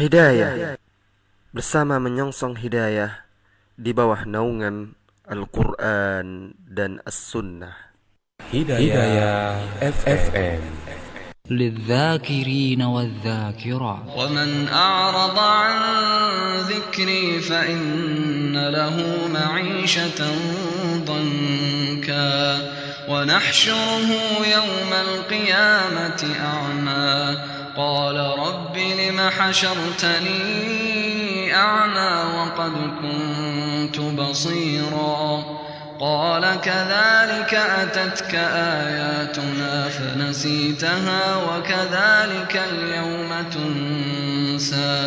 Hidayah bersama menyongsong hidayah di bawah naungan Al-Quran dan As-Sunnah. Hidayah FM. للذاكرين والذاكرات. ومن أعرض عن ذكري فإن له معيشة ضنكا ونحشره يوم القيامة أعمى قال رب لم حشرتني أعمى وقد كنت بصيرا قال كذلك أتتك آياتنا فنسيتها وكذلك اليوم تنسى.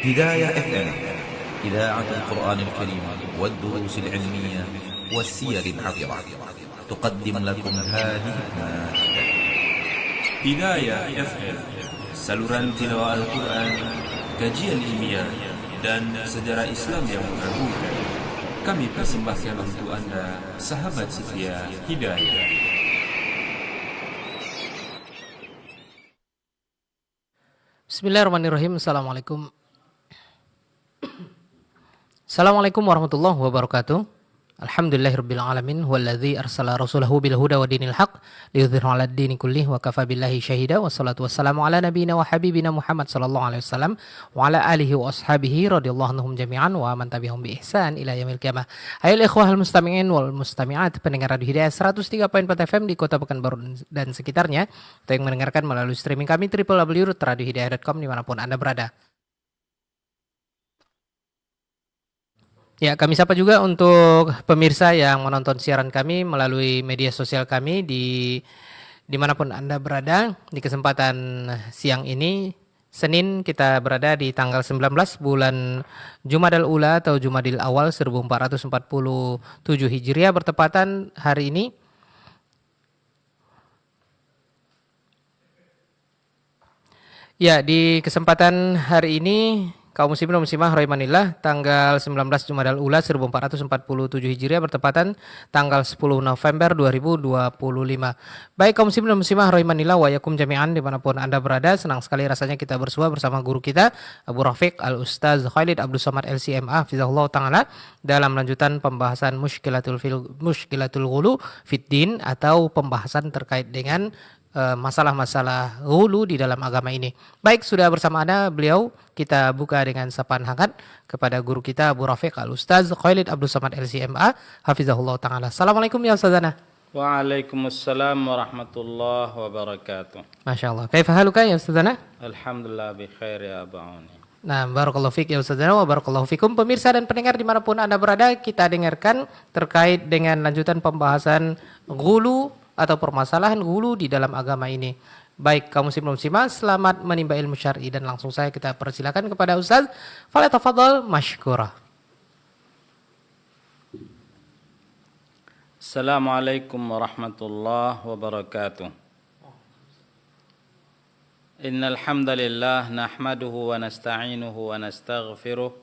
هداية FM إذاعة القرآن الكريم والدروس العلمية والسير العطرة تقدم لكم هذه المادة. Hidayah FM, saluran tilawah Al-Quran, kajian ilmiah, dan sejarah Islam yang mengagumkan. Kami persembahkan untuk Anda, sahabat setia Hidayah. Bismillahirrahmanirrahim. Assalamualaikum warahmatullahi wabarakatuh. Alhamdulillahirabbil alamin huwallazi arsala rasulahu bil huda wa dinil haq liyudhhirahu 'alad dini kullih wa kafa billahi syahida wassalatu wassalamu ala nabiyyina wa habibina Muhammad sallallahu alaihi wasallam wa ala alihi wa ashabihi radhiyallahu anhum jami'an wa man tabi'ahum bi ihsan ila yaumil qiyamah. Hayal ikhwahal mustami'in wal mustami'at, pendengar Radio Hidayah 103.4 FM di Kota Pekanbaru dan sekitarnya, atau yang mendengarkan melalui streaming kami www.radiohidayah.com dimanapun Anda berada. Ya, kami sapa juga untuk pemirsa yang menonton siaran kami melalui media sosial kami dimanapun Anda berada. Di kesempatan siang ini, Senin, kita berada di tanggal 19 bulan Jumadal Ula atau Jumadil Awal 1447 Hijriah, bertepatan hari ini ya, di kesempatan hari ini kaum muslimin dan muslimah rahimanillah, tanggal 19 Jumadal Ula 1447 Hijriah bertepatan tanggal 10 November 2025. Baik kaum muslimin dan muslimah rahimanillah wa yakum jami'an dimanapun Anda berada, senang sekali rasanya kita bersua bersama guru kita Abu Rafiq Al-Ustaz Khalid Abdul Somad LCMA Hafizahullah Ta'ala dalam lanjutan pembahasan Mushkilatul Ghulu Fid Din, atau pembahasan terkait dengan masalah-masalah hulu di dalam agama ini. Baik, sudah bersama Anda beliau, kita buka dengan sapaan hangat kepada guru kita Abu Rafiq Al-Ustaz Khalid Abdul Somad LCMA Hafizahullah Ta'ala. Assalamualaikum ya Ustazana. Waalaikumsalam warahmatullahi wabarakatuh. Masya Allah. Kaifa haluka ya Ustazana? Alhamdulillah bi khair ya Aba'uni. Nah, barakallahu fiik ya Ustazana wa barakallahu fikum. Pemirsa dan pendengar dimanapun Anda berada, kita dengarkan terkait dengan lanjutan pembahasan ghulu atau permasalahan hulu di dalam agama ini. Baik kaum muslim muslimah, selamat menimba ilmu syar'i, dan langsung saya kita persilakan kepada Ustaz. Falyatafadhal mashkura. Assalamualaikum warahmatullahi wabarakatuh. Innal hamdalillah nahmaduhu wa nasta'inuhu wa nastaghfiruh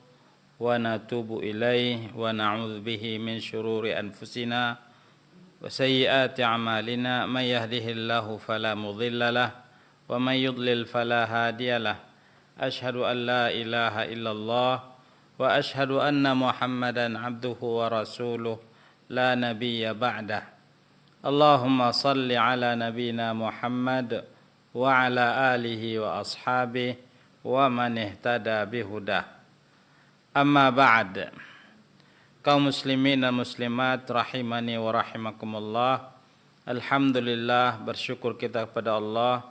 wa natubu ilaihi wa na'udzu bihi min syururi anfusina wa sayyiati a'malina may yahdihillahu fala mudilla lah wa may yudlil fala hadiyalah. Asyhadu an la ilaha illallah wa asyhadu anna Muhammadan abduhu wa rasuluh la nabiyya ba'dah. Allahumma salli ala nabiyyina Muhammad wa ala alihi wa ashabihi wa man ihtada bihudah. Amma ba'd. Kaum muslimin dan muslimat rahimani wa rahimakumullah. Alhamdulillah, bersyukur kita kepada Allah,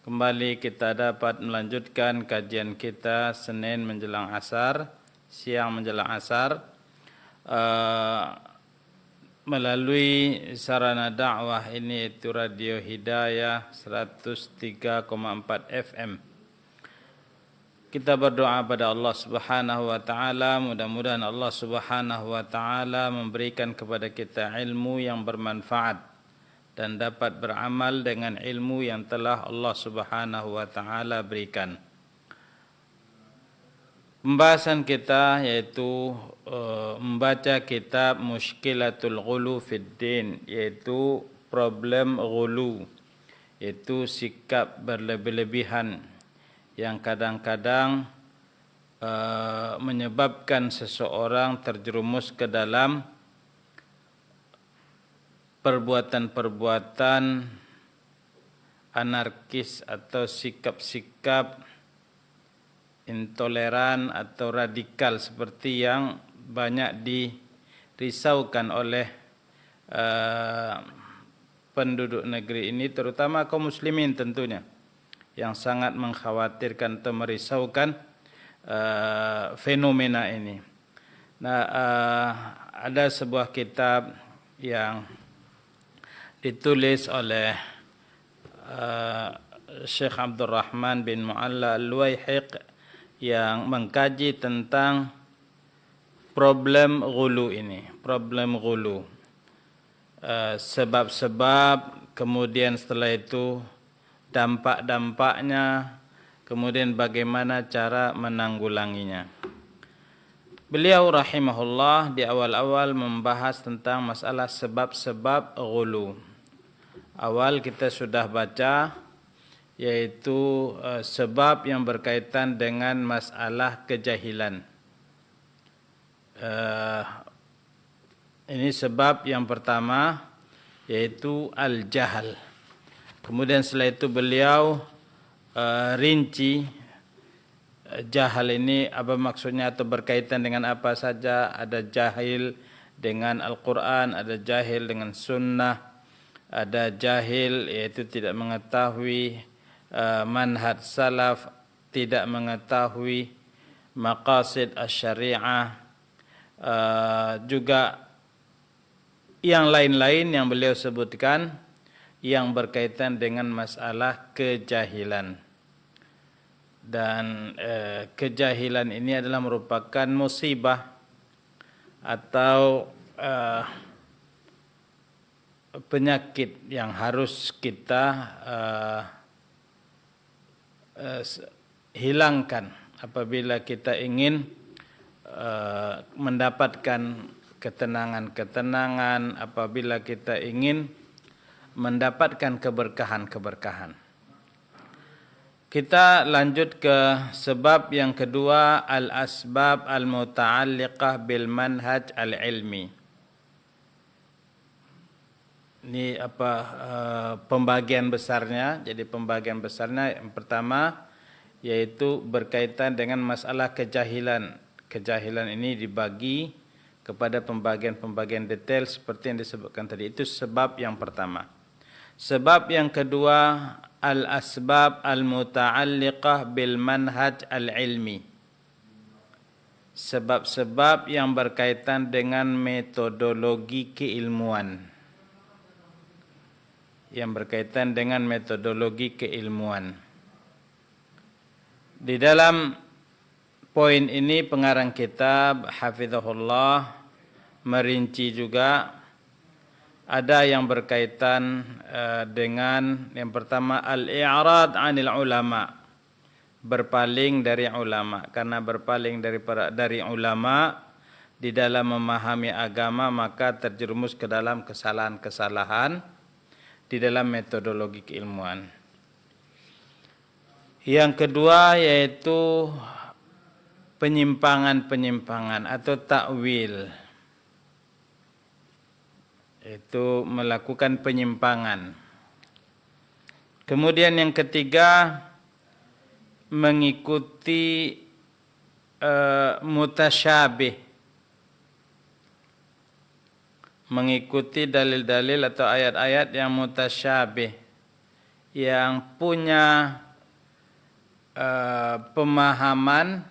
kembali kita dapat melanjutkan kajian kita Senin menjelang asar, siang menjelang asar, melalui sarana dakwah ini, itu Radio Hidayah 103,4 FM. Kita berdoa pada Allah Subhanahu wa taala, mudah-mudahan Allah Subhanahu wa taala memberikan kepada kita ilmu yang bermanfaat dan dapat beramal dengan ilmu yang telah Allah Subhanahu wa taala berikan. Pembahasan kita yaitu membaca kitab Mushkilatul Ghulu Fid Din, yaitu problem ghulu, Itu sikap berlebih-lebihan yang kadang-kadang menyebabkan seseorang terjerumus ke dalam perbuatan-perbuatan anarkis atau sikap-sikap intoleran atau radikal seperti yang banyak dirisaukan oleh penduduk negeri ini, terutama kaum muslimin tentunya, yang sangat mengkhawatirkan atau merisaukan fenomena ini. Nah, ada sebuah kitab yang ditulis oleh Syekh Abdul Rahman bin Mu'alla Al-Waihiq yang mengkaji tentang problem ghulu ini, problem ghulu. Sebab-sebab, kemudian setelah itu dampak-dampaknya, kemudian bagaimana cara menanggulanginya. Beliau rahimahullah di awal-awal membahas tentang masalah sebab-sebab ghulu. Awal kita sudah baca, yaitu sebab yang berkaitan dengan masalah kejahilan. Ini sebab yang pertama, yaitu al-jahal. Kemudian setelah itu beliau rinci jahal ini apa maksudnya atau berkaitan dengan apa saja. Ada jahil dengan Al-Quran, ada jahil dengan sunnah, ada jahil yaitu tidak mengetahui manhaj salaf, tidak mengetahui maqasid asy-syari'ah, juga yang lain-lain yang beliau sebutkan yang berkaitan dengan masalah kejahilan. Dan kejahilan ini adalah merupakan musibah atau penyakit yang harus kita hilangkan apabila kita ingin mendapatkan ketenangan-ketenangan, apabila kita ingin mendapatkan keberkahan-keberkahan. Kita lanjut ke sebab yang kedua, al-asbab al-muta'alliqah bil manhaj al-ilmi. Ini pembagian besarnya. Jadi pembagian besarnya yang pertama yaitu berkaitan dengan masalah kejahilan. Kejahilan ini dibagi kepada pembagian-pembagian detail seperti yang disebutkan tadi. Itu sebab yang pertama. Sebab yang kedua, al-asbab al-muta'alliqah bil manhaj al-ilmi. Sebab-sebab yang berkaitan dengan metodologi keilmuan. Yang berkaitan dengan metodologi keilmuan. Di dalam poin ini pengarang kitab hafizahullah merinci juga ada yang berkaitan dengan yang pertama al-i'rad 'anil ulama, berpaling dari ulama. Karena berpaling dari ulama di dalam memahami agama maka terjerumus ke dalam kesalahan-kesalahan di dalam metodologi keilmuan. Yang kedua yaitu penyimpangan-penyimpangan atau takwil. Itu melakukan penyimpangan. Kemudian yang ketiga mengikuti mutasyabih. Mengikuti dalil-dalil atau ayat-ayat yang mutasyabih, yang punya pemahaman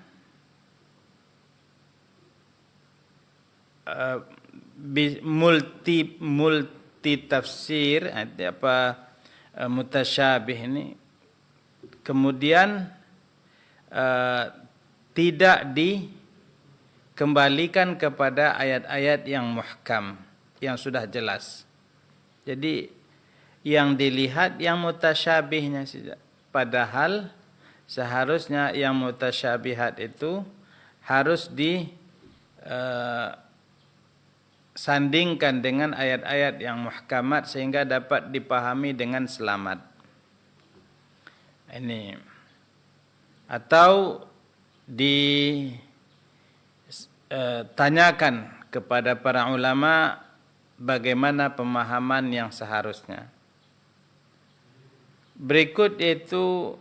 multi tafsir, mutasyabih ini kemudian tidak dikembalikan kepada ayat-ayat yang muhkam, yang sudah jelas. Jadi yang dilihat yang mutasyabihnya saja. Padahal seharusnya yang mutasyabihat itu harus disandingkan dengan ayat-ayat yang muhkamat sehingga dapat dipahami dengan selamat. Ini atau ditanyakan kepada para ulama bagaimana pemahaman yang seharusnya. Berikut itu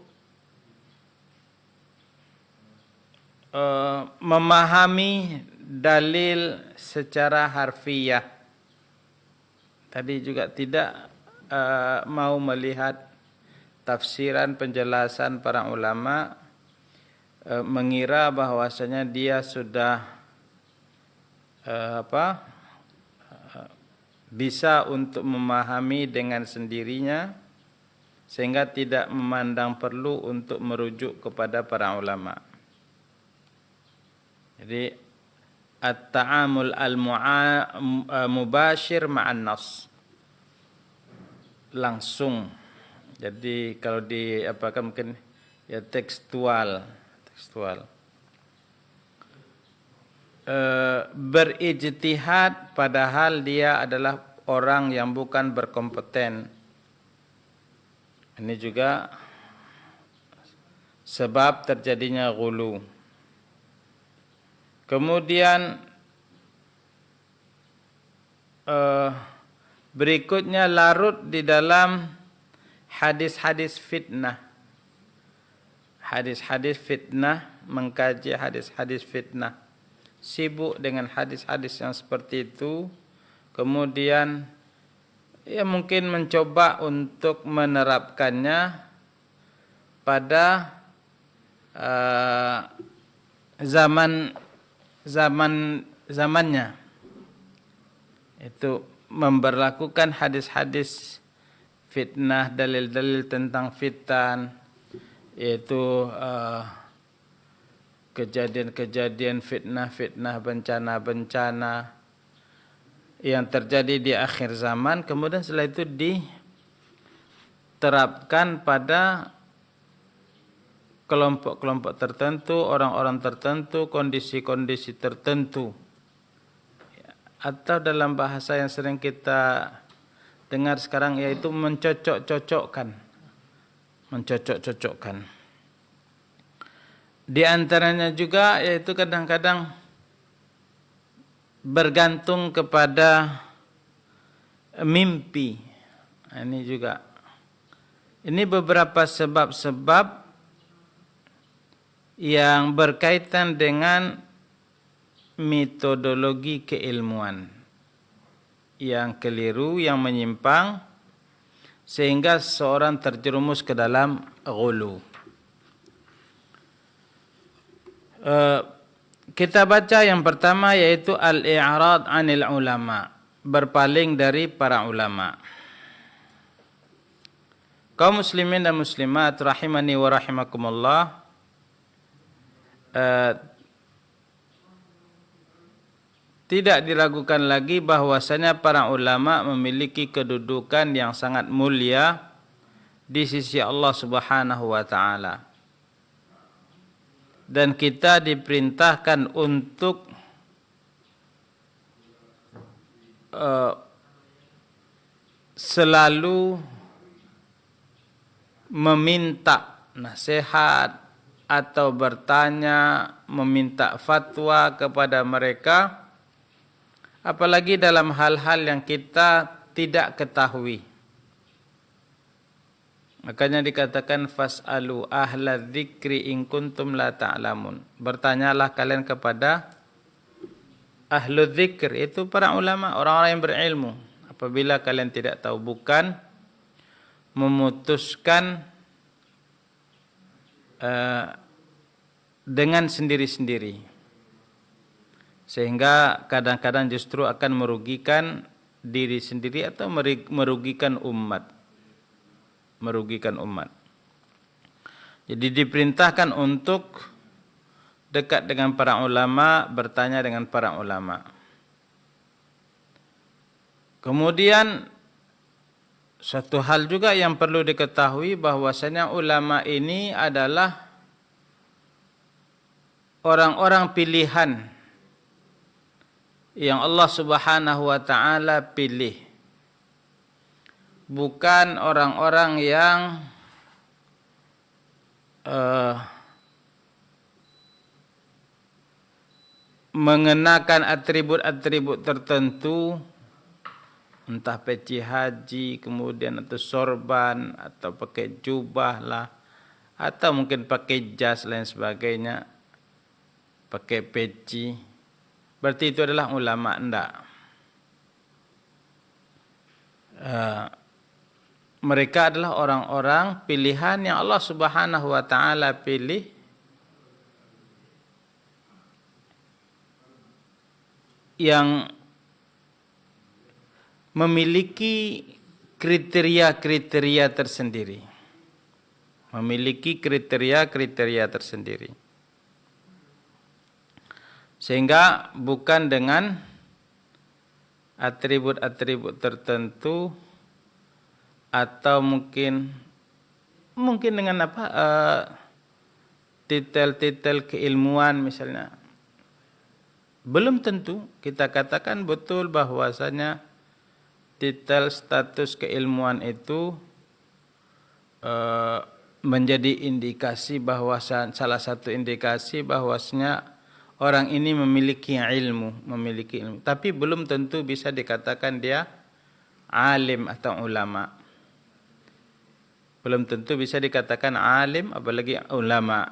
memahami dalil secara harfiah. Tadi juga tidak mau melihat tafsiran penjelasan para ulama, mengira bahwasanya dia sudah bisa untuk memahami dengan sendirinya, sehingga tidak memandang perlu untuk merujuk kepada para ulama. Jadi at-ta'amul al-mubashir ma'an nas, langsung. Jadi kalau diapakan mungkin ya tekstual. Berijtihad padahal dia adalah orang yang bukan berkompeten. Ini juga sebab terjadinya ghulu. Kemudian berikutnya larut di dalam hadis-hadis fitnah. Hadis-hadis fitnah, mengkaji hadis-hadis fitnah. Sibuk dengan hadis-hadis yang seperti itu. Kemudian ya mungkin mencoba untuk menerapkannya pada zamannya. Itu memberlakukan hadis-hadis fitnah, dalil-dalil tentang fitan, yaitu kejadian-kejadian fitnah-fitnah, bencana-bencana yang terjadi di akhir zaman, kemudian setelah itu diterapkan pada kelompok-kelompok tertentu, orang-orang tertentu, kondisi-kondisi tertentu. Atau dalam bahasa yang sering kita dengar sekarang yaitu mencocok-cocokkan. Di antaranya juga yaitu kadang-kadang bergantung kepada mimpi. Ini juga. Ini beberapa sebab-sebab yang berkaitan dengan metodologi keilmuan yang keliru, yang menyimpang, sehingga seorang terjerumus ke dalam ghulu. Kita baca yang pertama yaitu al-i'rad 'anil ulama, berpaling dari para ulama. Kaum muslimin dan muslimat rahimani wa rahimakumullah, tidak diragukan lagi bahwasanya para ulama memiliki kedudukan yang sangat mulia di sisi Allah Subhanahu wa taala. Dan kita diperintahkan untuk selalu meminta nasihat atau bertanya, meminta fatwa kepada mereka, apalagi dalam hal-hal yang kita tidak ketahui. Makanya dikatakan fas'alu ahla dzikri in kuntum la ta'lamun. Bertanyalah kalian kepada ahlu dzikr, itu para ulama, orang-orang yang berilmu. Apabila kalian tidak tahu, bukan memutuskan dengan sendiri-sendiri. Sehingga kadang-kadang justru akan merugikan diri sendiri atau merugikan umat. Jadi diperintahkan untuk dekat dengan para ulama, bertanya dengan para ulama. Kemudian satu hal juga yang perlu diketahui bahwasanya ulama ini adalah orang-orang pilihan yang Allah Subhanahu wa taala pilih. Bukan orang-orang yang eh, mengenakan atribut-atribut tertentu, entah peci haji, kemudian atau sorban, atau pakai jubah lah, atau mungkin pakai jas lain sebagainya, pakai peci, berarti itu adalah ulama. Enggak. Mereka adalah orang-orang pilihan yang Allah Subhanahu wa taala pilih yang memiliki kriteria-kriteria tersendiri. Memiliki kriteria-kriteria tersendiri. Sehingga bukan dengan atribut-atribut tertentu atau mungkin dengan titel-titel keilmuan misalnya. Belum tentu kita katakan betul bahwasanya titel status keilmuan itu menjadi indikasi salah satu indikasi bahwasanya orang ini memiliki ilmu. Tapi belum tentu bisa dikatakan dia alim atau ulama. Belum tentu bisa dikatakan alim apalagi ulama.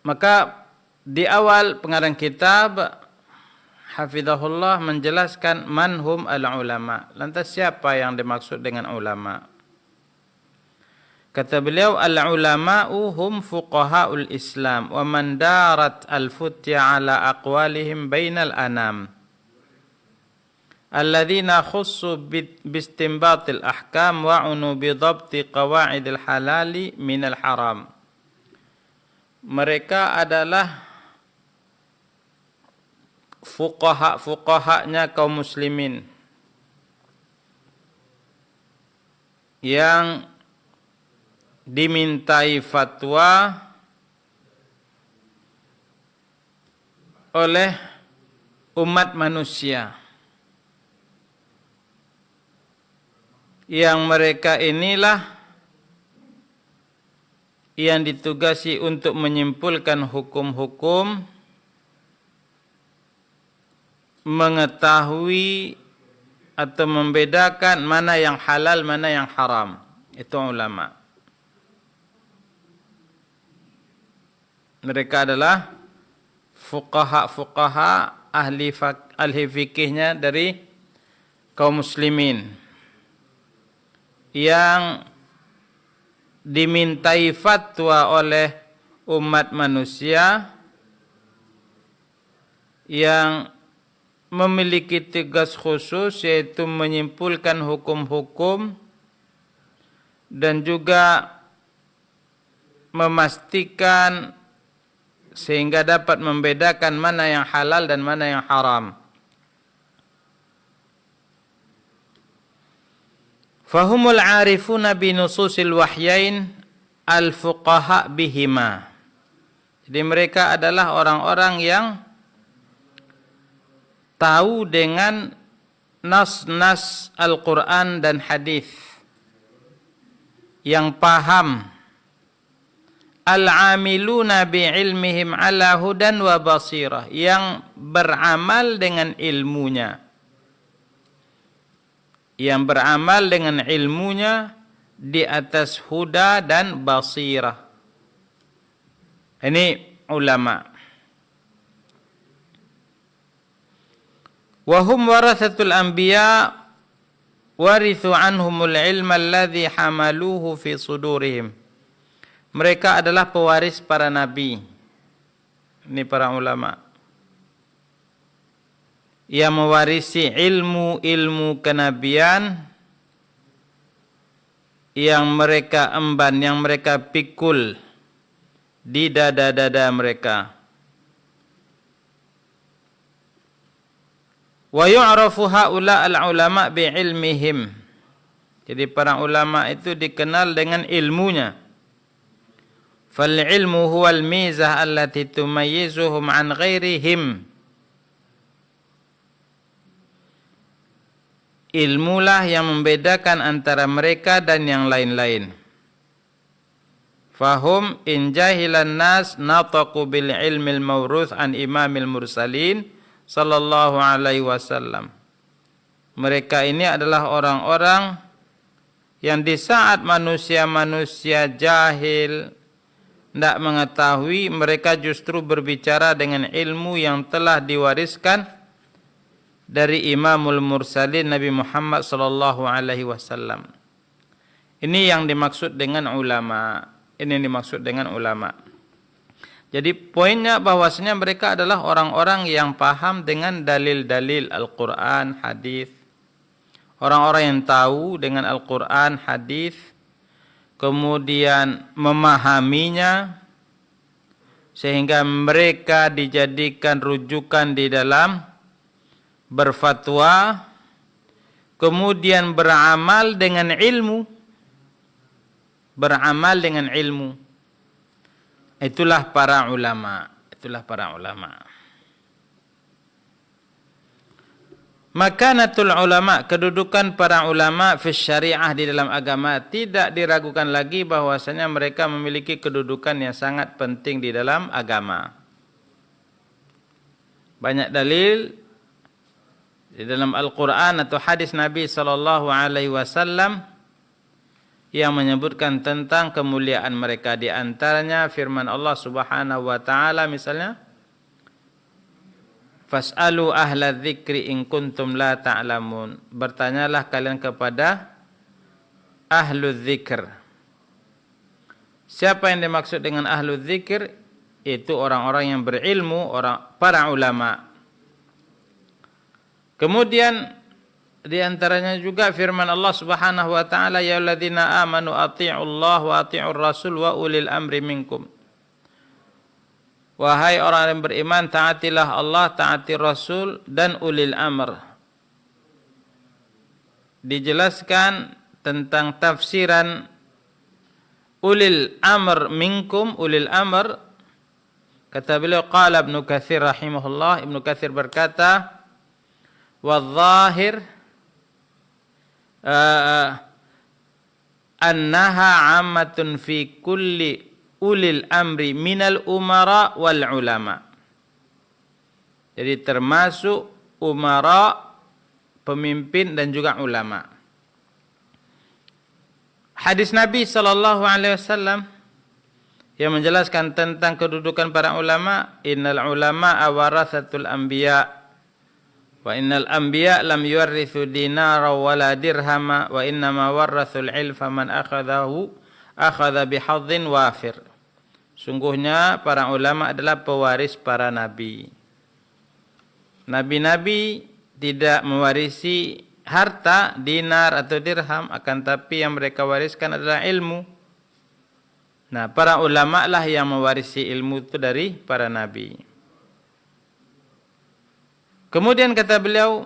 Maka di awal pengarang kitab hafizahullah menjelaskan manhum al-ulama. Lantas siapa yang dimaksud dengan ulama? Kata beliau, al-ulama'u hum fuqaha'ul Islam wa man darat al-futya ala aqwalihim bainal anam. Alladzina khussu bistinbatil ahkam wa unu bidhabti qawa'idil halali minal haram. Mereka adalah fuqaha-fuqahanya kaum muslimin yang dimintai fatwa oleh umat manusia, yang mereka inilah yang ditugasi untuk menyimpulkan hukum-hukum, mengetahui atau membedakan mana yang halal, mana yang haram. Itu ulama. Mereka adalah fuqaha ahli fikihnya dari kaum muslimin yang dimintai fatwa oleh umat manusia yang memiliki tugas khusus, yaitu menyimpulkan hukum-hukum dan juga memastikan sehingga dapat membedakan mana yang halal dan mana yang haram. Fahumul arifuna binususil wahyain al-fuqaha bihima. Jadi mereka adalah orang-orang yang tahu dengan nas-nas Al-Quran dan hadis, yang paham. Al-amiluna bi'ilmihim ala hudan wa basirah, yang beramal dengan ilmunya. Yang beramal dengan ilmunya di atas huda dan basirah. Ini ulama. Wahum warathatul anbiya warithu anhumul ilma alladhi hamaluhu fi sudurihim. Mereka adalah pewaris para nabi. Ini para ulama yang mewarisi ilmu-ilmu kenabian yang mereka emban, yang mereka pikul di dada-dada mereka. Wa yu'rafu haula al-ulama bi'ilmihim. Jadi para ulama itu dikenal dengan ilmunya. Fal ilmu huwal mizah allati tumayyizuhum an ghairihim. Ilmulah yang membedakan antara mereka dan yang lain-lain. Fahum in jahilan nas nataqu bil ilmil mawruth an imamil mursalin sallallahu alaihi wasallam. Mereka ini adalah orang-orang yang di saat manusia-manusia jahil, tidak mengetahui, mereka justru berbicara dengan ilmu yang telah diwariskan dari Imamul Mursalin Nabi Muhammad sallallahu alaihi wasallam. Ini yang dimaksud dengan ulama. Ini yang dimaksud dengan ulama. Jadi poinnya bahwasanya mereka adalah orang-orang yang paham dengan dalil-dalil Al-Qur'an, hadis. Orang-orang yang tahu dengan Al-Qur'an, hadis, kemudian memahaminya sehingga mereka dijadikan rujukan di dalam berfatwa, kemudian beramal dengan ilmu. Beramal dengan ilmu. Itulah para ulama. Itulah para ulama. Makanatul ulama, kedudukan para ulama fi syariah di dalam agama, tidak diragukan lagi bahwasanya mereka memiliki kedudukan yang sangat penting di dalam agama. Banyak dalil di dalam Al-Qur'an atau hadis Nabi sallallahu alaihi wasallam yang menyebutkan tentang kemuliaan mereka. Di antaranya firman Allah Subhanahu wa taala misalnya, fas'alu ahla dzikri in kuntum la ta'lamun. Bertanyalah kalian kepada ahlu dzikr. Siapa yang dimaksud dengan ahlu dzikr? Itu orang-orang yang berilmu, para ulama. Kemudian di antaranya juga firman Allah Subhanahu wa taala, ya alladzina amanu athi'ullah wa athi'ur rasul wa ulil amri minkum. Wahai orang yang beriman, taatilah Allah, taati Rasul dan ulil amr. Dijelaskan tentang tafsiran ulil amr minkum, ulil amr. Kata beliau, qala Ibnu Katsir rahimahullah, Ibnu Katsir berkata, wadh-dhahir annaha ammatun fi kulli ulil amri minal umara wal ulama. Jadi termasuk umara, pemimpin dan juga ulama. Hadis Nabi sallallahu alaihi wasallam yang menjelaskan tentang kedudukan para ulama, innal ulama warathatul anbiya. Wa innal anbiya lam yuwarrithu dinara wala dirhama wa innama warrathul ilfa man akhadha bihadzin wafir. Sungguhnya para ulama adalah pewaris para nabi. Nabi-nabi tidak mewarisi harta, dinar atau dirham, akan tapi yang mereka wariskan adalah ilmu. Nah, para ulama lah yang mewarisi ilmu itu dari para nabi. Kemudian kata beliau,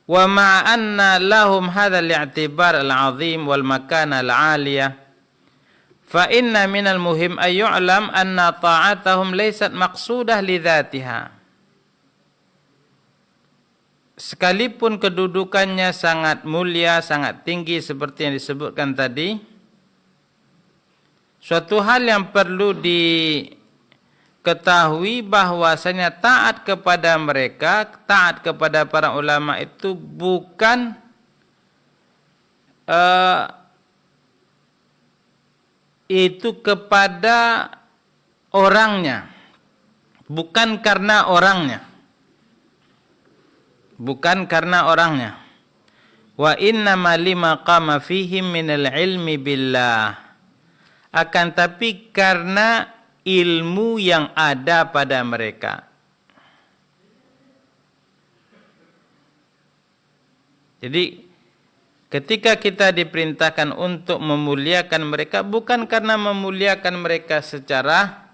wa ma'anna lahum hadzal i'tibar al-'azim wal makana al-'aliyah fa inna minal muhim ay yu'lam anna ta'atahum laysat maqsudah li dzatiha. Sekalipun kedudukannya sangat mulia, sangat tinggi seperti yang disebutkan tadi, suatu hal yang perlu ketahui bahwasanya taat kepada mereka, taat kepada para ulama itu bukan itu kepada orangnya, bukan karena orangnya, bukan karena orangnya. Wa innama lima qama fihim minal ilmi billah, akan tapi karena ilmu yang ada pada mereka. Jadi ketika kita diperintahkan untuk memuliakan mereka, bukan karena memuliakan mereka secara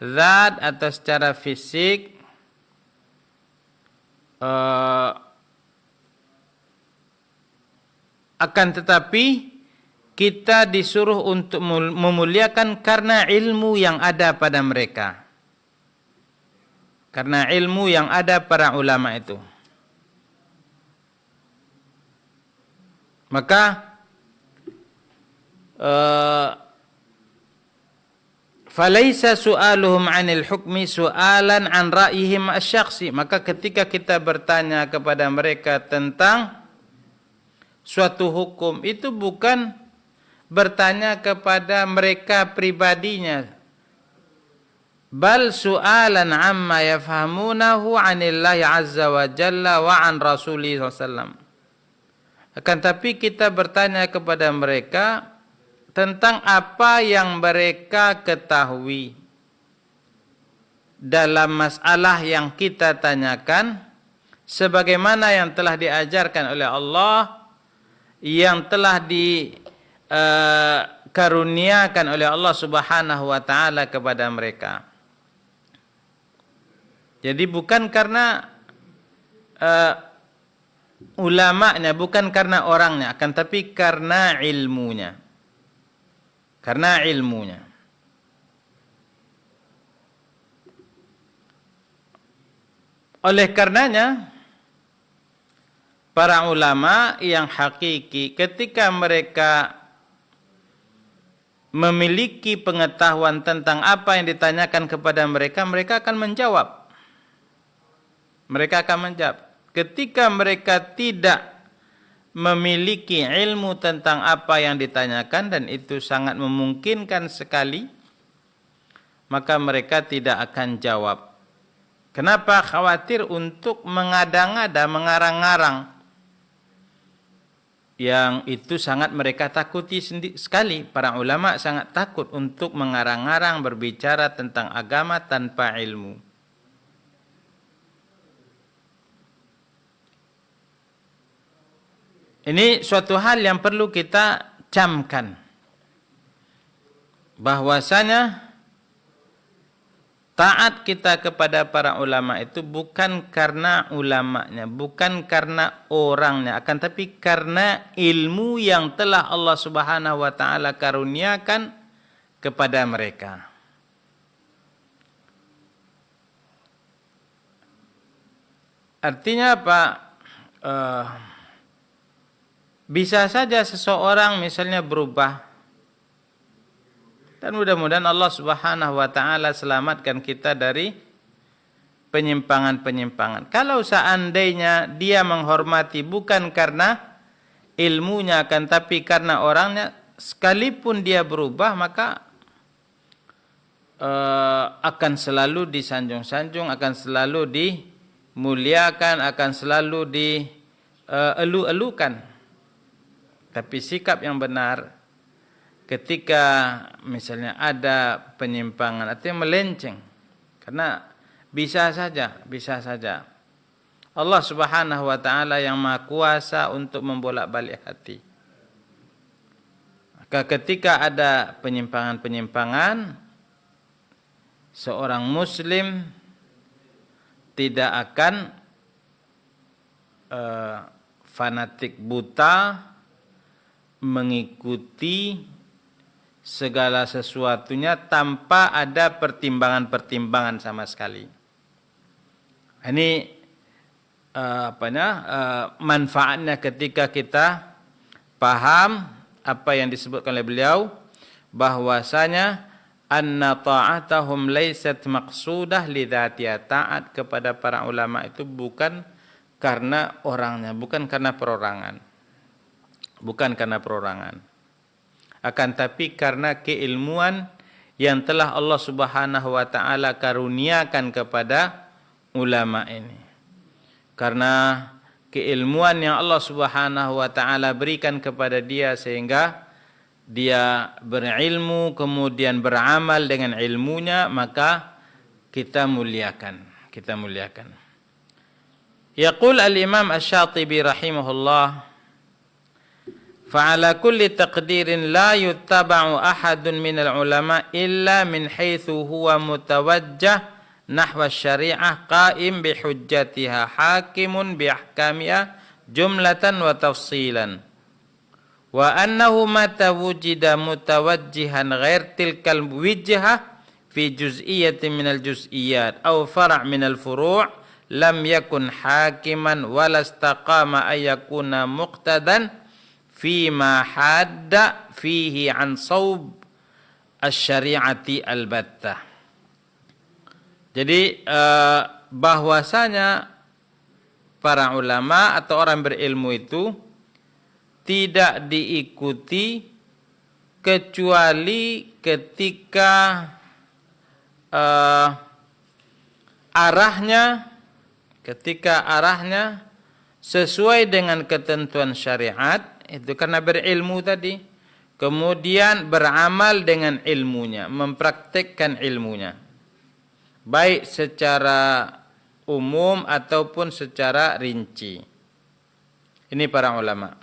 zat atau secara fisik, akan tetapi kita disuruh untuk memuliakan karena ilmu yang ada pada mereka. Karena ilmu yang ada para ulama itu. Maka Falaisa su'aluhum 'anil hukmi su'alan 'an ra'yihim asy-syakhsi. Maka ketika kita bertanya kepada mereka tentang suatu hukum, itu bukan bertanya kepada mereka pribadinya, bal su'alan 'amma yafhamunahu 'anillahi 'azza wa jalla wa 'an rasulih sallallahu. Akan tapi kita bertanya kepada mereka tentang apa yang mereka ketahui dalam masalah yang kita tanyakan, sebagaimana yang telah diajarkan oleh Allah, yang telah dikaruniakan oleh Allah Subhanahu wa taala kepada mereka. Jadi bukan karena ulamanya, bukan karena orangnya, akan tapi karena ilmunya. Karena ilmunya. Oleh karenanya, para ulama yang hakiki ketika mereka memiliki pengetahuan tentang apa yang ditanyakan kepada mereka, mereka akan menjawab. Mereka akan menjawab. Ketika mereka tidak memiliki ilmu tentang apa yang ditanyakan, dan itu sangat memungkinkan sekali, maka mereka tidak akan jawab. Kenapa? Khawatir untuk mengada-ngada, mengarang-ngarang. Yang itu sangat mereka takuti sekali. Para ulama sangat takut untuk mengarang-ngarang, berbicara tentang agama tanpa ilmu. Ini suatu hal yang perlu kita camkan, bahwasanya taat kita kepada para ulama itu bukan karena ulamanya, bukan karena orangnya, akan tapi karena ilmu yang telah Allah Subhanahu wa taala karuniakan kepada mereka. Artinya apa? Bisa saja seseorang misalnya berubah, dan mudah-mudahan Allah Subhanahu wa taala selamatkan kita dari penyimpangan-penyimpangan. Kalau seandainya dia menghormati bukan karena ilmunya, akan tapi karena orangnya, sekalipun dia berubah, maka akan selalu disanjung-sanjung, akan selalu dimuliakan, akan selalu dielu-elukan. Tapi sikap yang benar ketika misalnya ada penyimpangan, artinya melenceng, karena bisa saja Allah Subhanahu wa taala yang Maha Kuasa untuk membolak-balik hati. Maka ketika ada penyimpangan-penyimpangan, seorang muslim tidak akan fanatik buta mengikuti segala sesuatunya tanpa ada pertimbangan-pertimbangan sama sekali. Ini manfaatnya ketika kita paham apa yang disebutkan oleh beliau, bahwasanya anna ta'atahum laysat maqsudah lidzatiha. Taat kepada para ulama itu bukan karena orangnya, bukan karena perorangan. Bukan karena perorangan, akan tapi karena keilmuan yang telah Allah Subhanahu wa taala karuniakan kepada ulama ini. Karena keilmuan yang Allah Subhanahu wa taala berikan kepada dia, sehingga dia berilmu kemudian beramal dengan ilmunya, maka kita muliakan. Yaqul al-Imam Asy-Syatibi rahimahullah, فعلى كل تقدير لا يتبع أحد من العلماء إلا من حيث هو متوجه نحو الشريعة قائم بحجتها حاكم بأحكامها جملة وتفصيلا وأنه متى وجد متوجها غير تلك الوجهة في جزئية من الجزئيات أو فرع من الفروع لم يكن حاكما ولا استقام أن يكون مقتدا فيما حاد فيه عن صوب asy-syari'ati al-battah. Jadi bahwasanya para ulama atau orang berilmu itu tidak diikuti kecuali ketika arahnya sesuai dengan ketentuan syariat, itu karena berilmu tadi, kemudian beramal dengan ilmunya, mempraktikkan ilmunya, baik secara umum ataupun secara rinci. Ini para ulama.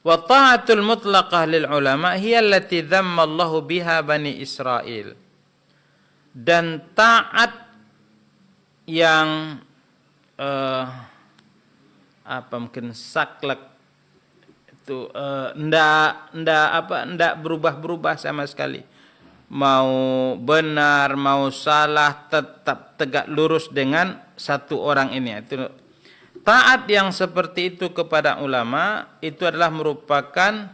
Wa ta'atul mutlaqah lil ulama hiya allati dhamma Allahu biha Bani Israil. Dan taat yang mungkin saklek itu ndak berubah-berubah sama sekali. Mau benar, mau salah, tetap tegak lurus dengan satu orang ini. Itu taat yang seperti itu kepada ulama itu adalah merupakan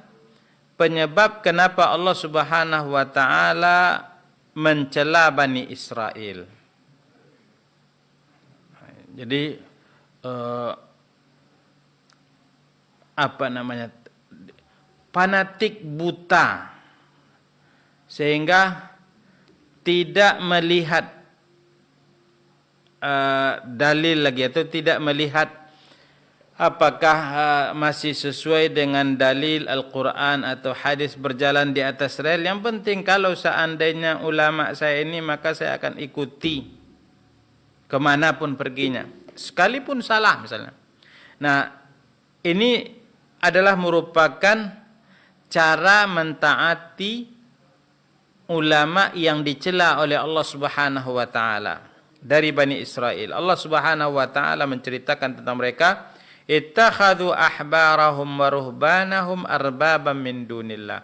penyebab kenapa Allah Subhanahu wa taala mencela Bani Israil. Jadi fanatik buta sehingga tidak melihat dalil lagi atau tidak melihat apakah masih sesuai dengan dalil Al-Quran atau hadis berjalan di atas rel. Yang penting kalau seandainya ulama saya ini maka saya akan ikuti kemanapun perginya, sekalipun salah misalnya. Nah, ini adalah merupakan cara mentaati ulama yang dicela oleh Allah Subhanahu wa taala dari Bani Israil. Allah Subhanahu wa taala menceritakan tentang mereka, ittakhadhu ahbarahum wa ruhbanahum arbaban min dunillah.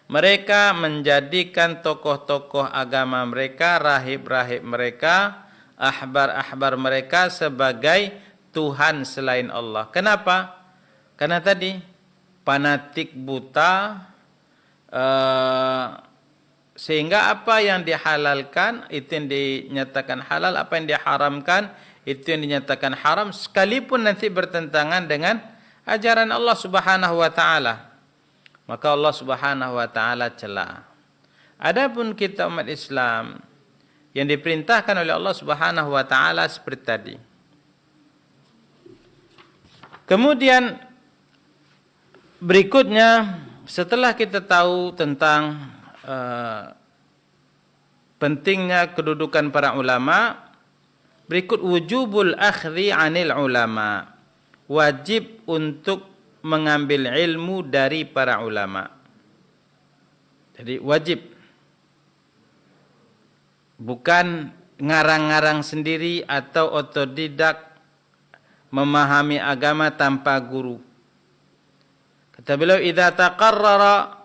Mereka menjadikan tokoh-tokoh agama mereka, rahib-rahib mereka, ahbar-ahbar mereka sebagai Tuhan selain Allah. Kenapa? Karena tadi fanatik buta, sehingga apa yang dihalalkan itu yang dinyatakan halal, apa yang diharamkan itu yang dinyatakan haram, sekalipun nanti bertentangan dengan ajaran Allah Subhanahu wa taala. Maka Allah Subhanahu wa taala cela. Adapun kita umat Islam yang diperintahkan oleh Allah Subhanahu wa taala seperti tadi. Kemudian berikutnya, setelah kita tahu tentang pentingnya kedudukan para ulama, berikut wujubul akhdhi 'anil ulama. Wajib untuk mengambil ilmu dari para ulama. Jadi wajib. Bukan ngarang-ngarang sendiri atau otodidak memahami agama tanpa guru. Kata beliau, idza taqarrara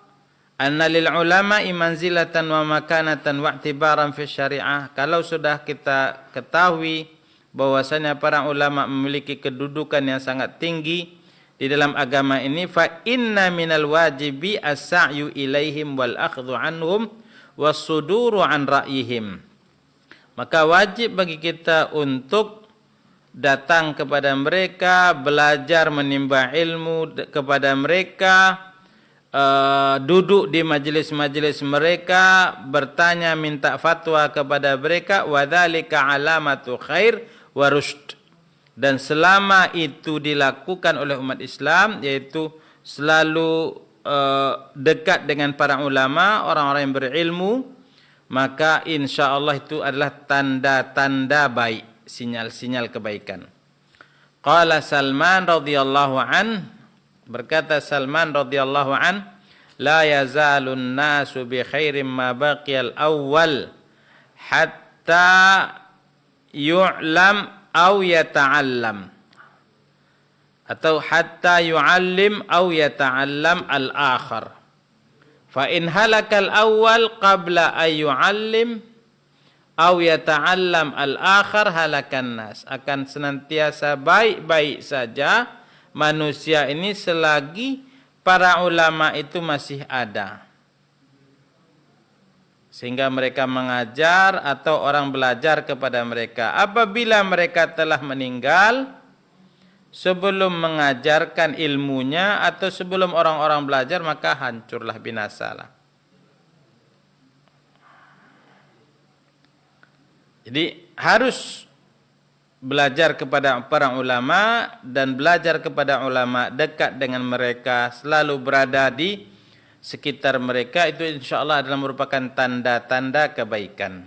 anna lil ulama'i manzilatan wa makanatan wa i'tibaran fi syariah. Kalau sudah kita ketahui bahwasanya para ulama memiliki kedudukan yang sangat tinggi di dalam agama ini, fa inna minal wajibi as-sa'yu ilaihim wal akhdhu anhum was-suduru an ra'yihim. Maka wajib bagi kita untuk datang kepada mereka, belajar menimba ilmu kepada mereka, duduk di majelis-majelis mereka, bertanya minta fatwa kepada mereka, wadzalika alamatu khair wa rusyd. Dan selama itu dilakukan oleh umat Islam, yaitu selalu dekat dengan para ulama, orang-orang yang berilmu, maka insyaallah itu adalah tanda-tanda baik, sinyal-sinyal kebaikan. Qala Salman radhiyallahu an, berkata Salman radhiyallahu an, la yazalun nasu bi khairin ma baqiyal awwal hatta yu'lam aw yata'allam, atau hatta yu'allim aw yata'allam al-akhar. Fa in halakal awwal qabla ay yu'allim aw yata'allam al-akhar halakan nas. Akan senantiasa baik-baik saja manusia ini selagi para ulama itu masih ada. sehingga mereka mengajar atau orang belajar kepada mereka. Apabila mereka telah meninggal sebelum mengajarkan ilmunya atau sebelum orang-orang belajar, maka hancurlah, binasalah. Jadi harus belajar kepada para ulama dan belajar kepada ulama, dekat dengan mereka, selalu berada di sekitar mereka, itu insyaallah adalah merupakan tanda-tanda kebaikan,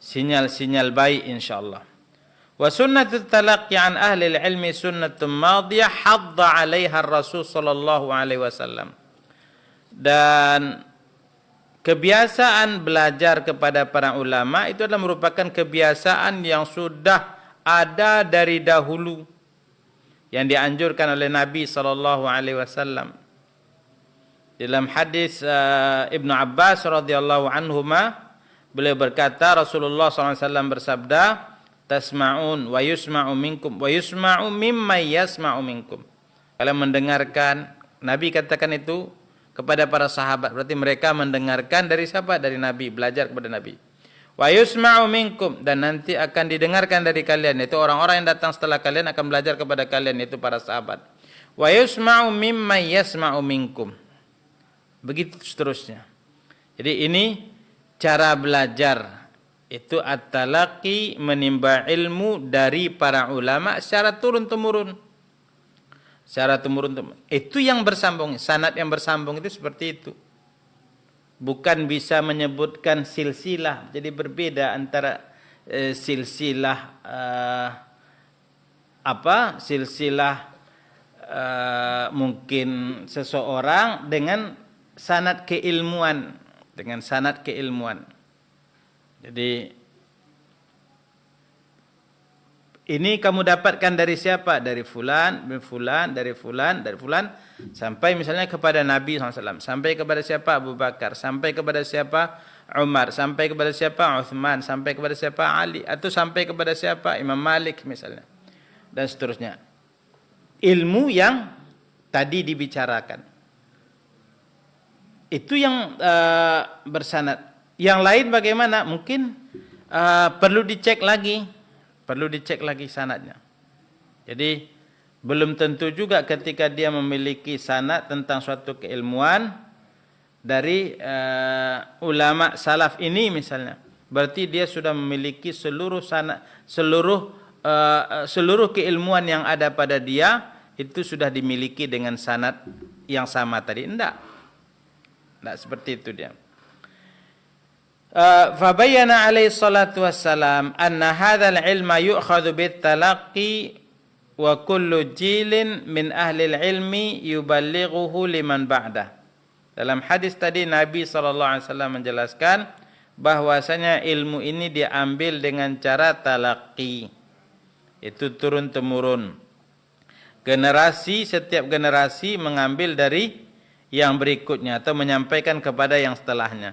sinyal-sinyal baik insyaallah. Wa sunnatut talaqqi an ahli ilmi sunnatun madiyah hadda 'alaiha Rasul sallallahu alaihi wasallam. Dan kebiasaan belajar kepada para ulama itu adalah merupakan kebiasaan yang sudah ada dari dahulu, yang dianjurkan oleh Nabi sallallahu alaihi wasallam. Dalam hadis Ibnu Abbas radhiyallahu anhuma, beliau berkata, Rasulullah SAW bersabda, tasma'un wa yusma'u minkum wa yusma'u mimma yasma'u minkum. Kalian mendengarkan, Nabi katakan itu kepada para sahabat, berarti mereka mendengarkan dari siapa? Dari Nabi, belajar kepada Nabi. Wa yusma'u minkum, dan nanti akan didengarkan dari kalian, itu orang-orang yang datang setelah kalian akan belajar kepada kalian, itu para sahabat. Wa yusma'u mimma yasma'u minkum. Begitu seterusnya. Jadi ini cara belajar, itu at-talaqi, menimba ilmu dari para ulama secara turun-temurun. Secara turun-temurun. Itu yang bersambung, sanad yang bersambung itu seperti itu. Bukan bisa menyebutkan silsilah. Jadi berbeda antara silsilah silsilah mungkin seseorang dengan sanad keilmuan, Jadi ini kamu dapatkan dari siapa? Dari fulan, bin fulan, dari fulan, sampai misalnya kepada Nabi SAW, sampai kepada siapa? Abu Bakar, sampai kepada siapa? Umar, sampai kepada siapa? Uthman, sampai kepada siapa? Ali, atau sampai kepada siapa? Imam Malik misalnya, dan seterusnya. Ilmu yang tadi dibicarakan itu yang bersanad. Yang lain bagaimana? Mungkin perlu dicek lagi sanadnya. Jadi belum tentu juga ketika dia memiliki sanad tentang suatu keilmuan dari ulama salaf ini misalnya, berarti dia sudah memiliki seluruh sanad, seluruh keilmuan yang ada pada dia itu sudah dimiliki dengan sanad yang sama tadi. Tidak seperti itu dia. Fabayyana alaihi salatu wassalam anna hadzal ilma yu'khadhu bit talaqqi wa kullu jilin min ahli ilmi yuballighuhu liman ba'dah. Dalam hadis tadi Nabi SAW menjelaskan bahwasanya ilmu ini diambil dengan cara talaqqi. Itu turun temurun. Setiap generasi mengambil dari yang berikutnya atau menyampaikan kepada yang setelahnya.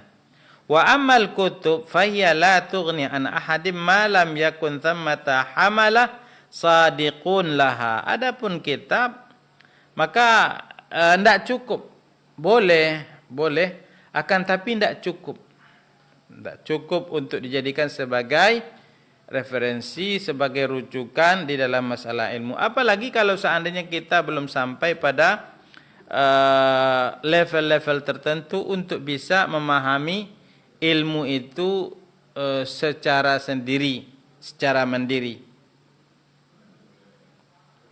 Wa ammal kutub fahiya la tughni an ahadim ma lam yakun thammata hamalah sadiqun laha. Adapun kitab maka tidak cukup. Boleh, akan tapi tidak cukup. Tidak cukup untuk dijadikan sebagai referensi, sebagai rujukan di dalam masalah ilmu. Apalagi kalau seandainya kita belum sampai pada level-level tertentu untuk bisa memahami ilmu itu secara sendiri, secara mandiri.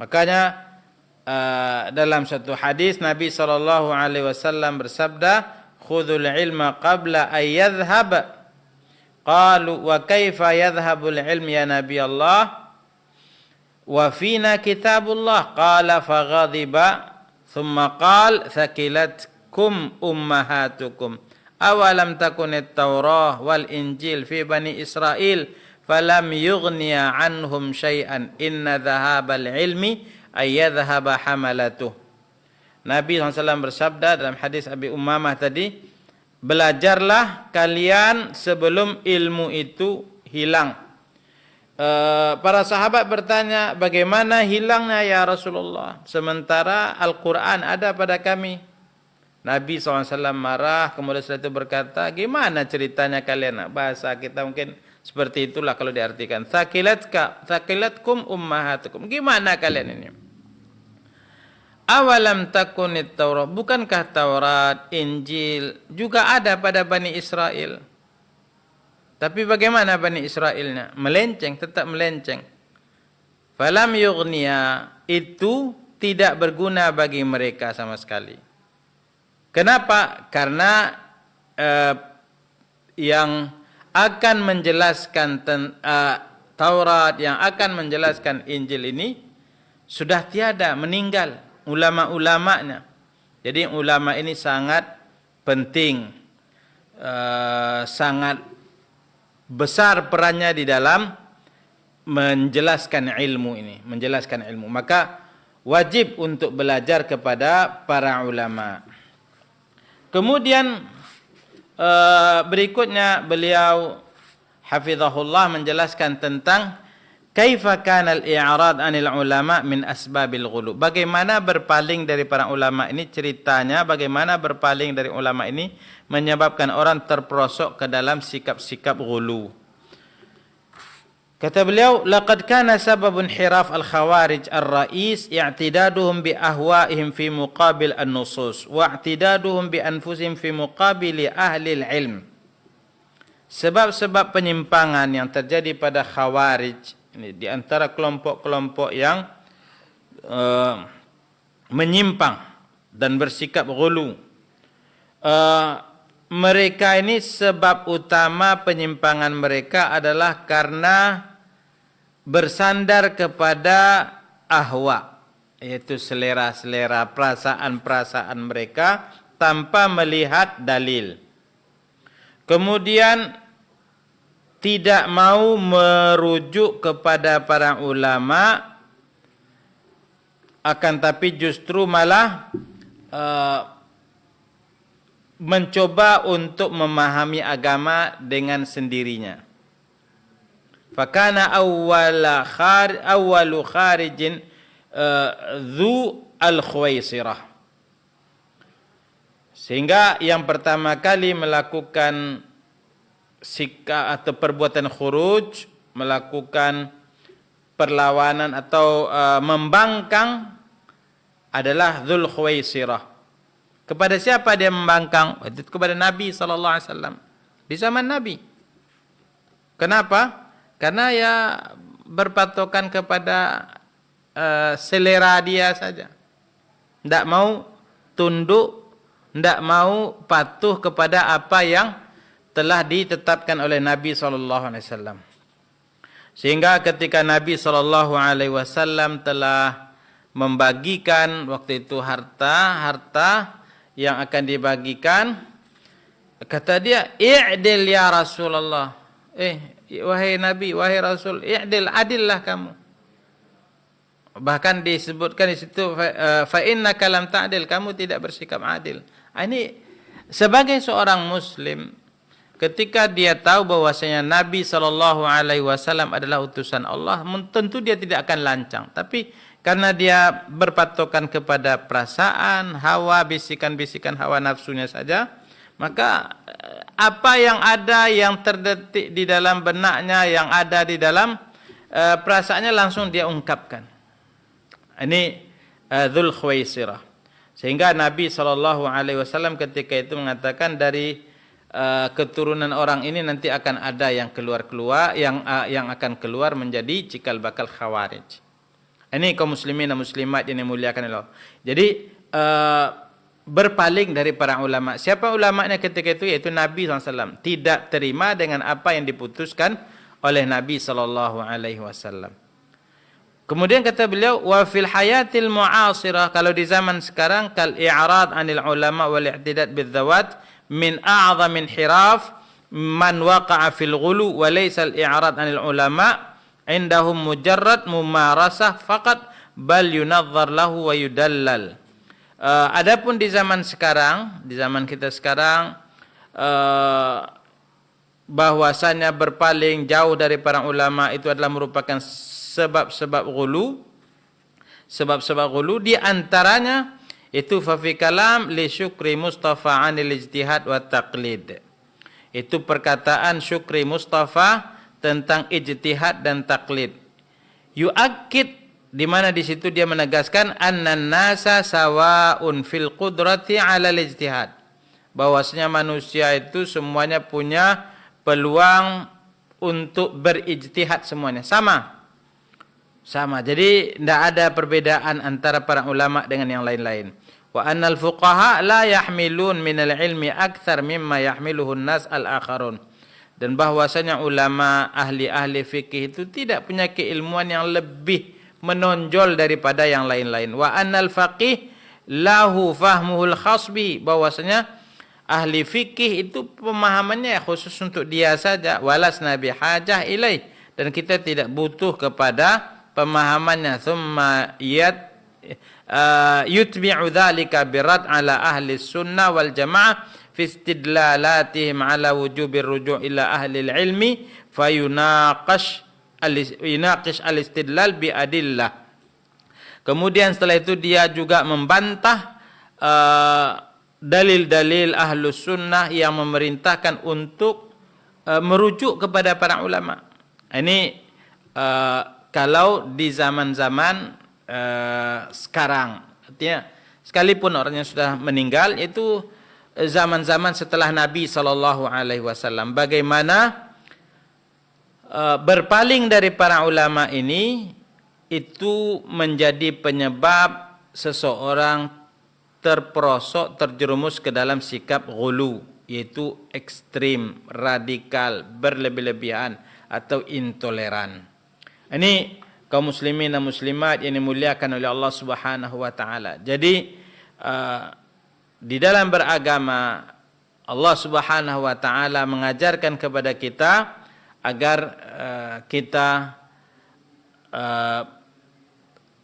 Makanya dalam satu hadis Nabi SAW bersabda, "Khudhul ilma qabla an yadhhab." Qalu wa kaifa yadhhabul ilm ya Nabi Allah? Wa fina kitabullah. Qala faghadiba. Thumma qal thaqilatkum ummahatukum awalam takunit Taurah wal Injil fi bani Israel falam yughniya anhum syai'an inna dhahabal ilmi ay yadhhaba hamalatuh. Nabi SAW bersabda dalam hadis Abi Umamah tadi, belajarlah kalian sebelum ilmu itu hilang. Para sahabat bertanya, bagaimana hilangnya ya Rasulullah? Sementara Al-Quran ada pada kami. Nabi SAW marah, kemudian setelah itu berkata, gimana ceritanya kalian? Bahasa kita mungkin seperti itulah kalau diartikan. Thaqilatkum ummahatukum. Gimana kalian ini? Awalam takunit Taurat. Bukankah Taurat, Injil juga ada pada Bani Israel? Tapi bagaimana Bani Israelnya? Melenceng, tetap melenceng. Falam yughniya, itu tidak berguna bagi mereka sama sekali. Kenapa? Karena yang akan menjelaskan Taurat, yang akan menjelaskan Injil ini sudah tiada, meninggal ulama-ulamanya. Jadi ulama ini sangat penting, sangat besar perannya di dalam menjelaskan ilmu ini, menjelaskan ilmu. Maka wajib untuk belajar kepada para ulama. Kemudian berikutnya beliau hafizahullah menjelaskan tentang kaifa kana al-i'rad 'anil ulama min asbabil ghulu. Bagaimana berpaling dari para ulama ini, ceritanya bagaimana berpaling dari ulama ini menyebabkan orang terperosok ke dalam sikap-sikap ghulu. Kata beliau, laqad kana sababun hiraf al-khawarij ar-ra'is i'tidaduhum bi ahwa'ihim fi muqabil an-nusus wa i'tidaduhum bi anfusihim fi muqabili ahli al-ilm. Sebab-sebab penyimpangan yang terjadi pada khawarij ini di antara kelompok-kelompok yang menyimpang dan bersikap ghulu. Mereka ini sebab utama penyimpangan mereka adalah karena bersandar kepada ahwa, yaitu selera-selera, perasaan-perasaan mereka tanpa melihat dalil. Kemudian tidak mau merujuk kepada para ulama, akan tapi justru malah mencoba untuk memahami agama dengan sendirinya. Fakana awwalu kharijin dhu al-khuwaisirah. Sehingga yang pertama kali melakukan sikap atau perbuatan khuruj, melakukan perlawanan atau membangkang adalah Dzul Khuwaisirah. Kepada siapa dia membangkang? Kepada Nabi SAW. Di zaman Nabi. Kenapa? Karena ya berpatokan kepada selera dia saja. Tidak mau tunduk, tidak mau patuh kepada apa yang telah ditetapkan oleh Nabi SAW. Sehingga ketika Nabi SAW telah membagikan waktu itu harta yang akan dibagikan, kata dia, i'dil ya Rasulullah. Wahai Nabi, wahai Rasul, i'dil, adillah kamu. Bahkan disebutkan di situ, fa innaka lam ta'dil, kamu tidak bersikap adil. Ini sebagai seorang muslim, ketika dia tahu bahwasanya Nabi SAW adalah utusan Allah, tentu dia tidak akan lancang. Tapi karena dia berpatokan kepada perasaan, hawa, bisikan-bisikan hawa nafsunya saja, maka apa yang ada, yang terdetik di dalam benaknya, yang ada di dalam perasaannya langsung dia ungkapkan. Ini Dzul Khuwaisirah. Sehingga Nabi SAW ketika itu mengatakan dari keturunan orang ini nanti akan ada yang keluar yang akan keluar menjadi cikal bakal khawarij. Ini kaum muslimin dan muslimat yang dimuliakan Allah. Jadi berpaling dari para ulama. Siapa ulamanya ketika itu? Yaitu Nabi SAW. Tidak terima dengan apa yang diputuskan oleh Nabi SAW. Kemudian kata beliau, wa fil hayatil mu'asirah, kalau di zaman sekarang, kal i'rad 'anil ulama wal i'tidad bidzawat min a'zamin hiraf man waqa'a fil ghulu wa laysa al i'rad 'anil ulama indahum mujarrad mumarasah faqat bal yunadhar lahu wa yudallal. Adapun di zaman sekarang, di zaman kita sekarang, bahwasanya berpaling jauh dari para ulama itu adalah merupakan sebab-sebab ghulu. Sebab-sebab ghulu di antaranya Itu fa fi kalam li syukri Mustafa anil ijtihad wa taqlid. Itu perkataan Syukri Mustafa tentang ijtihad dan taklid. Yu'akkid, di mana di situ dia menegaskan annan nasa sawaun fil qudrati 'ala ijtihad. Bahwasanya manusia itu semuanya punya peluang untuk berijtihad semuanya. Sama. Jadi tidak ada perbedaan antara para ulama dengan yang lain-lain. Wa annal fuqaha la yahmilun minal ilmi akthar mimma yahmiluhu an-nas al-akharun. Dan bahwasanya ulama ahli-ahli fikih itu tidak punya keilmuan yang lebih menonjol daripada yang lain-lain. Wa annal faqih lahu fahmuhul khasbi, bahwasanya ahli fikih itu pemahamannya khusus untuk dia saja. Walasna bihajah ilaih, dan kita tidak butuh kepada pemahamannya. Thumma yutbi'u dzalika birad ala ahli sunnah wal jamaah fi istidlalatihim ala wujubir ruju' ila ahli ilmi fayunaqish al-istidlal bi adillah. Kemudian setelah itu dia juga membantah dalil-dalil ahlus sunnah yang memerintahkan untuk merujuk kepada para ulama. Ini kalau di zaman-zaman sekarang, artinya sekalipun orangnya sudah meninggal, itu zaman-zaman setelah Nabi SAW, bagaimana berpaling dari para ulama ini itu menjadi penyebab seseorang terperosok, terjerumus ke dalam sikap ghulu, yaitu ekstrim, radikal, berlebih-lebihan atau intoleran. Ini kaum muslimin dan muslimat yang dimuliakan oleh Allah Subhanahu wa taala. Jadi di dalam beragama, Allah Subhanahu wa taala mengajarkan kepada kita agar kita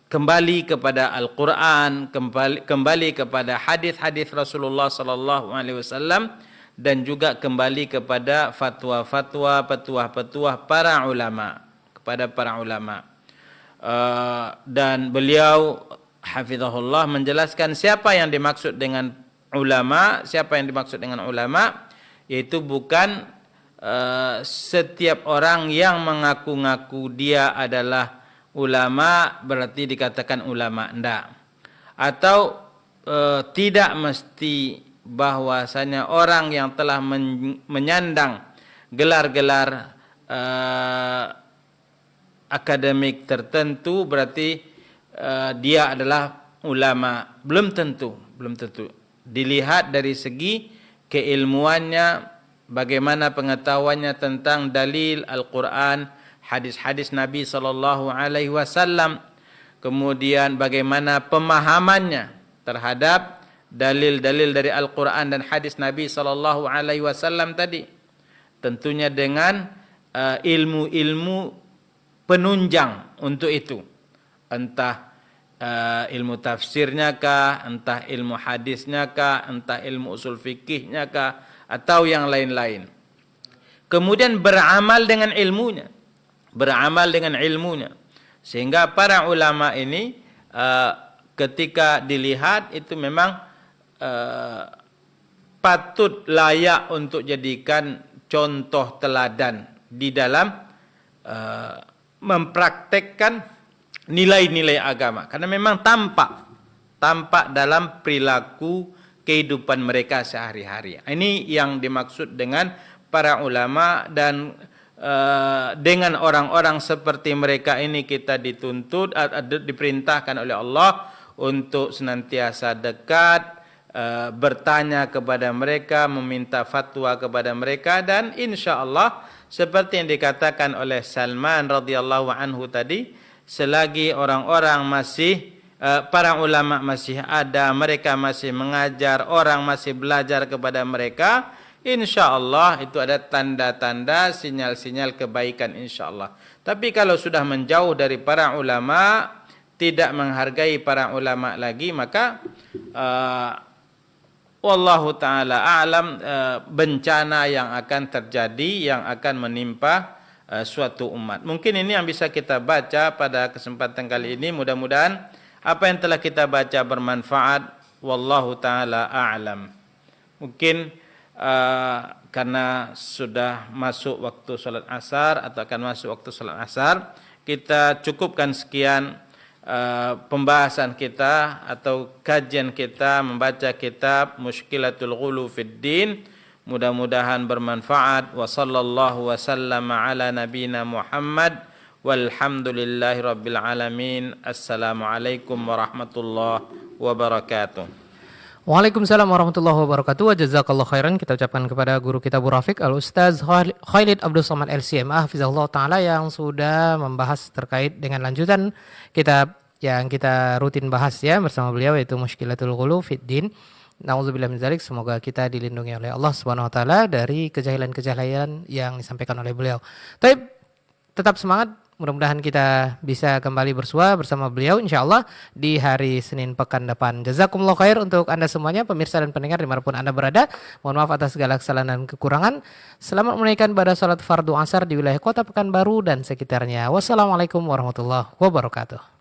kembali kepada Al-Qur'an, kembali kepada hadis-hadis Rasulullah sallallahu alaihi wasallam, dan juga kembali kepada fatwa-fatwa, petuah-petuah para ulama, kepada para ulama. Dan beliau hafizahullah menjelaskan siapa yang dimaksud dengan ulama, yaitu bukan setiap orang yang mengaku-ngaku dia adalah ulama berarti dikatakan ulama, enggak. Atau tidak mesti bahwasanya orang yang telah menyandang gelar-gelar akademik tertentu berarti dia adalah ulama. Belum tentu. Dilihat dari segi keilmuannya, bagaimana pengetahuannya tentang dalil Al-Quran, hadis-hadis Nabi sallallahu alaihi wasallam, kemudian bagaimana pemahamannya terhadap dalil-dalil dari Al-Quran dan hadis Nabi sallallahu alaihi wasallam tadi. Tentunya dengan ilmu-ilmu penunjang untuk itu. Entah ilmu tafsirnya kah, entah ilmu hadisnya kah, entah ilmu usul fikihnya kah, atau yang lain-lain. Kemudian beramal dengan ilmunya. Sehingga para ulama ini ketika dilihat itu memang patut layak untuk jadikan contoh teladan di dalam mempraktekkan nilai-nilai agama, karena memang tampak dalam perilaku kehidupan mereka sehari-hari. Ini yang dimaksud dengan para ulama, dan dengan orang-orang seperti mereka ini kita dituntut, diperintahkan oleh Allah untuk senantiasa dekat, bertanya kepada mereka, meminta fatwa kepada mereka, dan insya Allah seperti yang dikatakan oleh Salman radhiyallahu anhu tadi, selagi orang-orang masih para ulama masih ada, mereka masih mengajar, orang masih belajar kepada mereka, insyaallah itu ada tanda-tanda, sinyal-sinyal kebaikan insyaallah. Tapi kalau sudah menjauh dari para ulama, tidak menghargai para ulama lagi, maka wallahu taala a'lam, bencana yang akan terjadi, yang akan menimpa suatu umat. Mungkin ini yang bisa kita baca pada kesempatan kali ini. Mudah-mudahan apa yang telah kita baca bermanfaat wallahu taala a'lam. Mungkin karena sudah masuk waktu salat asar atau akan masuk waktu salat asar, kita cukupkan sekian pembahasan kita atau kajian kita membaca kitab Mushkilatul Ghulu fid Din. Mudah-mudahan bermanfaat. Wa sallallahu wa sallama ala nabina Muhammad walhamdulillahi rabbil alamin. Assalamualaikum warahmatullahi wabarakatuh. Waalaikumsalam warahmatullahi wabarakatuh. Wa jazakallahu khairan. Kita ucapkan kepada guru kita Bu Rafiq Al-Ustaz Khalid Abdul Somad LCMA hafizahullah ta'ala yang sudah membahas terkait dengan lanjutan kitab yang kita rutin bahas ya bersama beliau, yaitu Mushkilatul Ghulu fid Din. Nauzubillah min dzalik. Semoga kita dilindungi oleh Allah Subhanahu wa taala dari kejahilan-kejahilan yang disampaikan oleh beliau. Tetap semangat. Mudah-mudahan kita bisa kembali bersua bersama beliau insyaallah di hari Senin pekan depan. Jazakumullah khair untuk Anda semuanya pemirsa dan pendengar dimanapun Anda berada. Mohon maaf atas segala kesalahan dan kekurangan. Selamat menunaikan ibadah salat fardu asar di wilayah Kota Pekanbaru dan sekitarnya. Wassalamualaikum warahmatullahi wabarakatuh.